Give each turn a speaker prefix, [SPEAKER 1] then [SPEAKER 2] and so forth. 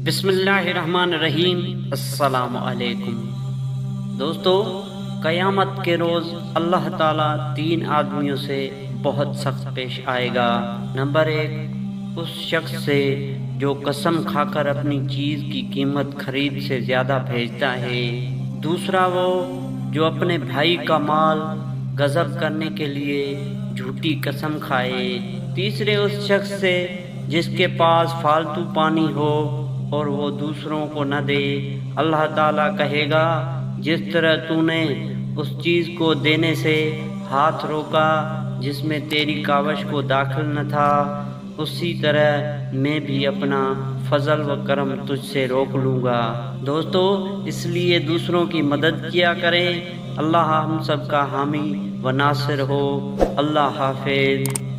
[SPEAKER 1] بسم اللہ الرحمن الرحیم۔ السلام علیکم دوستو، قیامت کے روز اللہ تعالیٰ تین آدمیوں سے بہت سخت پیش آئے گا۔ نمبر 1، اس شخص سے جو قسم کھا کر اپنی چیز کی قیمت خرید سے زیادہ بھیجتا ہے۔ دوسرا، وہ جو اپنے بھائی کا مال غصب کرنے کے لیے جھوٹی قسم کھائے۔ تیسرے، اس شخص سے جس کے پاس فالتو پانی ہو اور وہ دوسروں کو نہ دے۔ اللہ تعالیٰ کہے گا، جس طرح تو نے اس چیز کو دینے سے ہاتھ روکا جس میں تیری کاوش کو داخل نہ تھا، اسی طرح میں بھی اپنا فضل و کرم تجھ سے روک لوں گا۔ دوستو، اس لیے دوسروں کی مدد کیا کریں۔ اللہ ہم سب کا حامی و ناصر ہو۔ اللہ حافظ۔